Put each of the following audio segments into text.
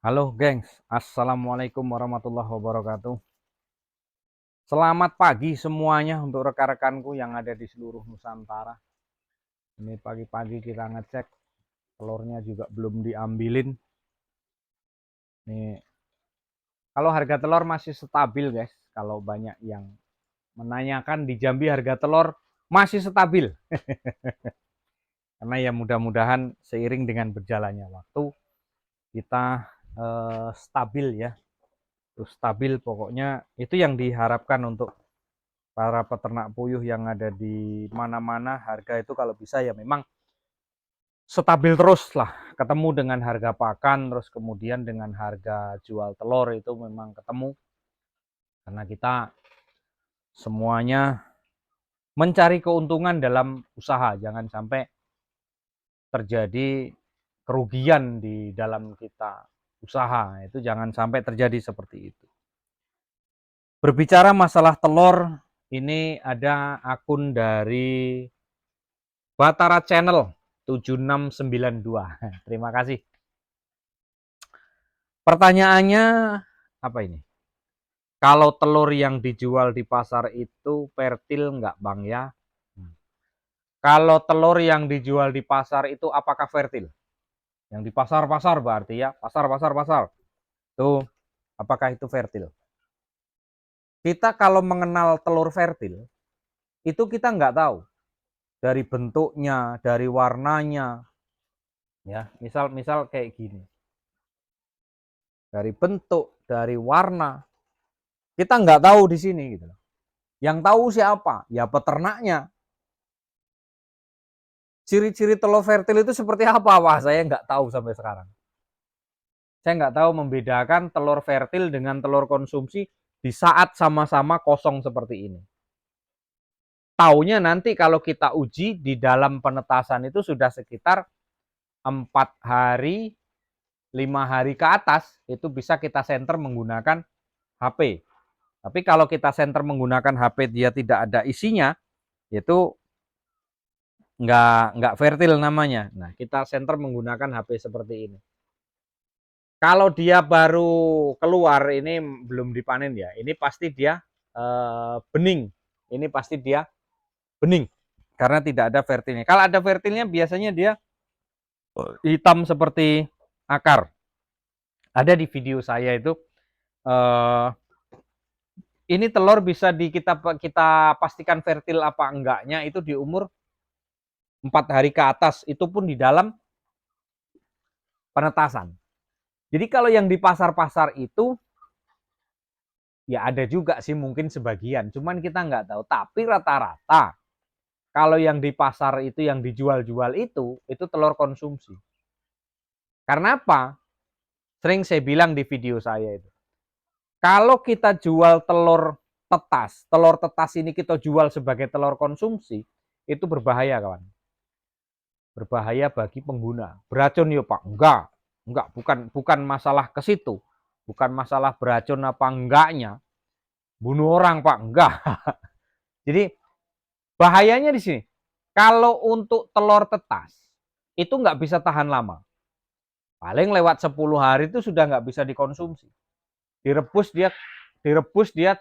Halo gengs, Assalamualaikum warahmatullahi wabarakatuh. Selamat pagi semuanya untuk rekan-rekanku yang ada di seluruh Nusantara. Ini pagi-pagi kita ngecek, telurnya juga belum diambilin. Nih, kalau harga telur masih stabil guys, kalau banyak yang menanyakan di Jambi harga telur masih stabil. Karena ya mudah-mudahan seiring dengan berjalannya waktu, kita stabil ya. Terus stabil pokoknya itu yang diharapkan untuk para peternak puyuh yang ada di mana-mana. Harga itu kalau bisa ya memang stabil terus lah, ketemu dengan harga pakan, terus kemudian dengan harga jual telur itu memang ketemu, karena kita semuanya mencari keuntungan dalam usaha, jangan sampai terjadi kerugian di dalam kita usaha, itu jangan sampai terjadi seperti itu. Berbicara masalah telur, ini ada akun dari Batara Channel 7692. Terima kasih. Pertanyaannya apa ini? Kalau telur yang dijual di pasar itu fertil enggak, Bang ya? Kalau telur yang dijual di pasar itu apakah fertil? Yang di pasar-pasar berarti ya, pasar. Tuh, apakah itu fertil? Kita kalau mengenal telur fertil, itu kita nggak tahu dari bentuknya, dari warnanya, ya. Misal kayak gini. Dari bentuk, dari warna, kita nggak tahu di sini gitu. Yang tahu siapa? Ya peternaknya. Ciri-ciri telur fertil itu seperti apa? Wah, saya nggak tahu sampai sekarang. Saya nggak tahu membedakan telur fertil dengan telur konsumsi di saat sama-sama kosong seperti ini. Taunya nanti kalau kita uji di dalam penetasan itu sudah sekitar 4 hari, 5 hari ke atas, itu bisa kita senter menggunakan HP. Tapi kalau kita senter menggunakan HP dia tidak ada isinya, itu nggak fertil namanya. Nah, kita senter menggunakan HP seperti ini. Kalau dia baru keluar, ini belum dipanen ya, ini pasti dia bening. Ini pasti dia bening karena tidak ada fertilnya. Kalau ada fertilnya biasanya dia hitam seperti akar. Ada di video saya itu, ini telur bisa kita pastikan fertil apa enggaknya itu di umur 4 hari ke atas, itu pun di dalam penetasan. Jadi kalau yang di pasar-pasar itu ya ada juga sih mungkin sebagian, cuman kita nggak tahu. Tapi rata-rata kalau yang di pasar itu yang dijual-jual itu telur konsumsi. Karena apa? Sering saya bilang di video saya itu. Kalau kita jual telur tetas ini kita jual sebagai telur konsumsi, itu berbahaya kawan. Berbahaya bagi pengguna. Beracun ya Pak? Enggak, bukan masalah ke situ. Bukan masalah beracun apa enggaknya. Bunuh orang Pak? Enggak. Jadi bahayanya di sini. Kalau untuk telur tetas, itu nggak bisa tahan lama. Paling lewat 10 hari itu sudah nggak bisa dikonsumsi. Direbus dia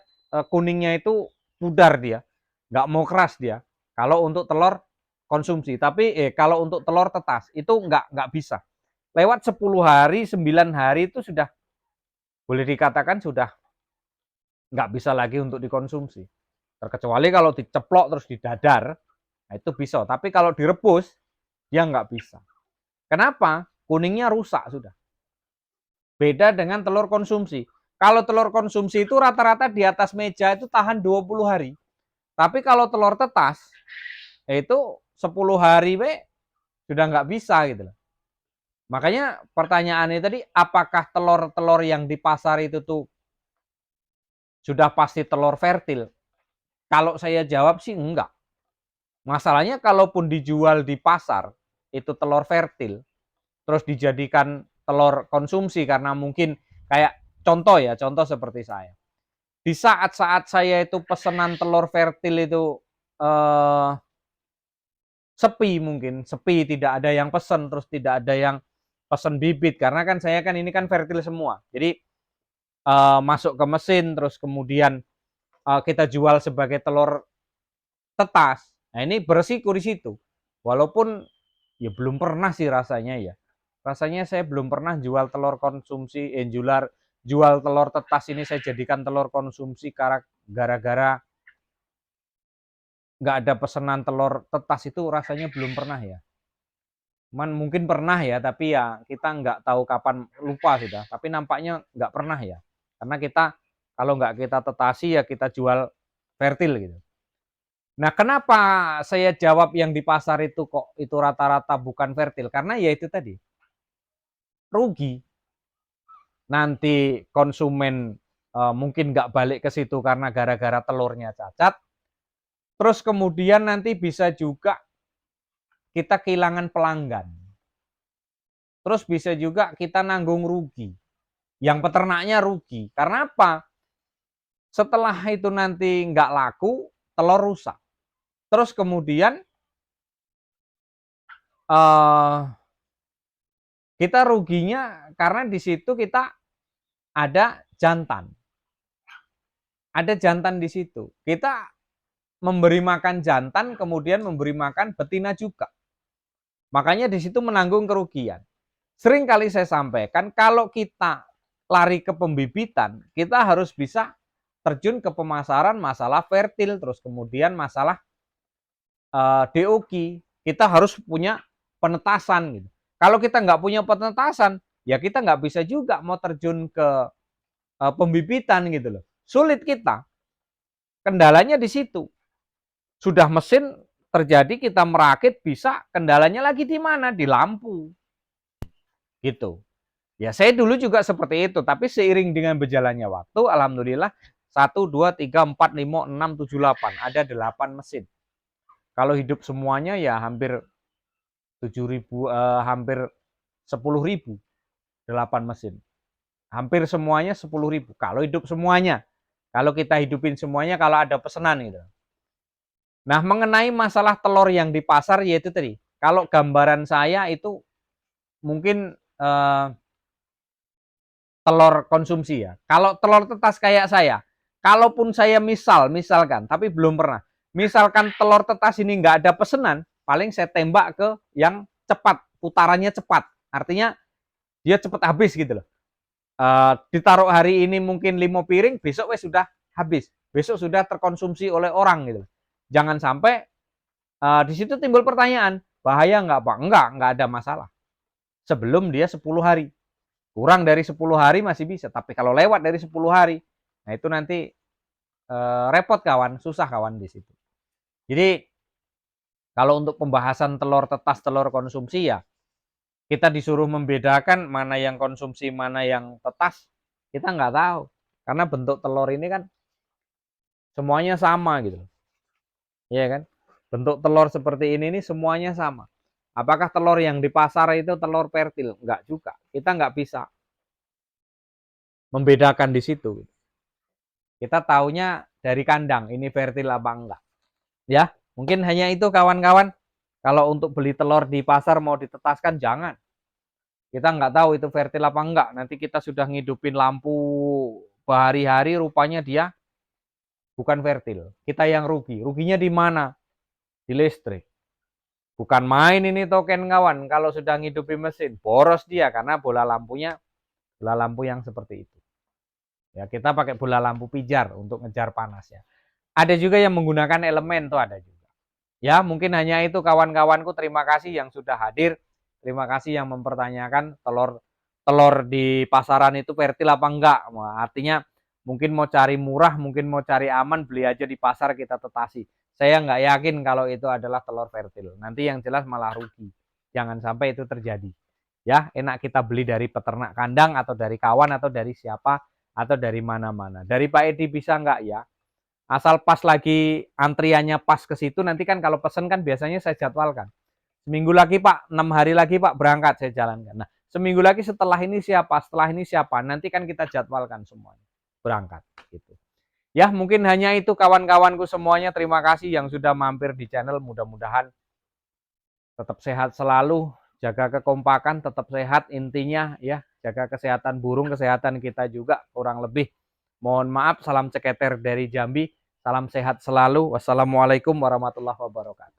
kuningnya itu pudar dia, nggak mau keras dia. Kalau untuk telur konsumsi, tapi kalau untuk telur tetas itu nggak bisa. Lewat 10 hari, 9 hari itu sudah boleh dikatakan sudah nggak bisa lagi untuk dikonsumsi. Terkecuali kalau diceplok terus didadar, nah itu bisa. Tapi kalau direbus, dia nggak bisa. Kenapa? Kuningnya rusak sudah. Beda dengan telur konsumsi. Kalau telur konsumsi itu rata-rata di atas meja itu tahan 20 hari. Tapi kalau telur tetas, itu 10 hari sudah nggak bisa gitu loh. Makanya pertanyaannya tadi, apakah telur-telur yang di pasar itu tuh sudah pasti telur fertil? Kalau saya jawab sih enggak. Masalahnya kalaupun dijual di pasar, itu telur fertil, terus dijadikan telur konsumsi karena mungkin kayak contoh seperti saya. Di saat-saat saya itu pesanan telur fertil itu sepi, mungkin sepi, tidak ada yang pesen, terus tidak ada yang pesen bibit, karena kan saya kan ini kan fertil semua. Jadi masuk ke mesin, terus kemudian kita jual sebagai telur tetas. Nah, ini beresiko di situ. Walaupun ya belum pernah sih rasanya ya. Rasanya saya belum pernah jual telur konsumsi, jual telur tetas ini saya jadikan telur konsumsi gara-gara nggak ada pesanan telur tetas, itu rasanya belum pernah ya. Cuman mungkin pernah ya, tapi ya kita nggak tahu kapan, lupa sudah. Tapi nampaknya nggak pernah ya. Karena kita kalau nggak kita tetasi ya kita jual fertil gitu. Nah, kenapa saya jawab yang di pasar itu kok itu rata-rata bukan fertil? Karena ya itu tadi, rugi. Nanti konsumen mungkin nggak balik ke situ karena gara-gara telurnya cacat. Terus kemudian nanti bisa juga kita kehilangan pelanggan. Terus bisa juga kita nanggung rugi. Yang peternaknya rugi. Karena apa? Setelah itu nanti nggak laku, telur rusak. Terus kemudian kita ruginya karena di situ kita ada jantan. Ada jantan di situ. Kita memberi makan jantan, kemudian memberi makan betina juga. Makanya di situ menanggung kerugian. Sering kali saya sampaikan, kalau kita lari ke pembibitan, kita harus bisa terjun ke pemasaran masalah fertil, terus kemudian masalah DOQ. Kita harus punya penetasan gitu. Kalau kita nggak punya penetasan, ya kita nggak bisa juga mau terjun ke pembibitan gitu loh. Sulit kita. Kendalanya di situ. Sudah mesin terjadi, kita merakit bisa, kendalanya lagi di mana? Di lampu. Gitu. Ya saya dulu juga seperti itu, tapi seiring dengan berjalannya waktu, alhamdulillah 1, 2, 3, 4, 5, 6, 7, 8. Ada 8 mesin. Kalau hidup semuanya ya hampir 7.000, hampir 10.000, 8 mesin. Hampir semuanya 10.000. Kalau hidup semuanya. Kalau kita hidupin semuanya, kalau ada pesanan gitu. Nah, mengenai masalah telur yang di pasar yaitu tadi. Kalau gambaran saya itu mungkin telur konsumsi ya. Kalau telur tetas kayak saya, kalaupun saya misalkan, tapi belum pernah. Misalkan telur tetas ini nggak ada pesanan, paling saya tembak ke yang cepat, putarannya cepat. Artinya dia cepat habis gitu loh. Ditaruh hari ini mungkin 5 piring, besok wes sudah habis. Besok sudah terkonsumsi oleh orang gitu. Jangan sampai di situ timbul pertanyaan, bahaya nggak Pak? Nggak ada masalah. Sebelum dia 10 hari. Kurang dari 10 hari masih bisa, tapi kalau lewat dari 10 hari, nah itu nanti repot kawan, susah kawan di situ. Jadi kalau untuk pembahasan telur tetas, telur konsumsi ya, kita disuruh membedakan mana yang konsumsi, mana yang tetas, kita nggak tahu. Karena bentuk telur ini kan semuanya sama gitu. Iya kan? Bentuk telur seperti ini semuanya sama. Apakah telur yang di pasar itu telur fertil? Enggak juga. Kita nggak bisa membedakan di situ. Kita taunya dari kandang, ini fertil apa enggak. Ya, mungkin hanya itu kawan-kawan. Kalau untuk beli telur di pasar mau ditetaskan, jangan. Kita nggak tahu itu fertil apa enggak. Nanti kita sudah ngidupin lampu berhari-hari, rupanya dia bukan fertil. Kita yang rugi. Ruginya di mana? Di listrik. Bukan main ini token kawan. Kalau sudah ngidupin mesin, boros dia karena bola lampunya bola lampu yang seperti itu. Ya, kita pakai bola lampu pijar untuk ngejar panas ya. Ada juga yang menggunakan elemen tuh, ada juga. Ya, mungkin hanya itu kawan-kawanku. Terima kasih yang sudah hadir. Terima kasih yang mempertanyakan telur di pasaran itu fertil apa enggak. Artinya mungkin mau cari murah, mungkin mau cari aman, beli aja di pasar kita tetasi. Saya nggak yakin kalau itu adalah telur fertil. Nanti yang jelas malah rugi. Jangan sampai itu terjadi. Ya, enak kita beli dari peternak kandang atau dari kawan atau dari siapa atau dari mana-mana. Dari Pak Edi bisa nggak ya? Asal pas lagi antriannya pas ke situ, nanti kan kalau pesen kan biasanya saya jadwalkan. Seminggu lagi Pak, 6 hari lagi Pak berangkat saya jalankan. Nah, seminggu lagi setelah ini siapa, nanti kan kita jadwalkan semuanya berangkat gitu. Ya, mungkin hanya itu kawan-kawanku semuanya. Terima kasih yang sudah mampir di channel. Mudah-mudahan tetap sehat selalu, jaga kekompakan, tetap sehat intinya ya, jaga kesehatan burung, kesehatan kita juga kurang lebih. Mohon maaf, salam ceketer dari Jambi, salam sehat selalu. Wassalamualaikum warahmatullahi wabarakatuh.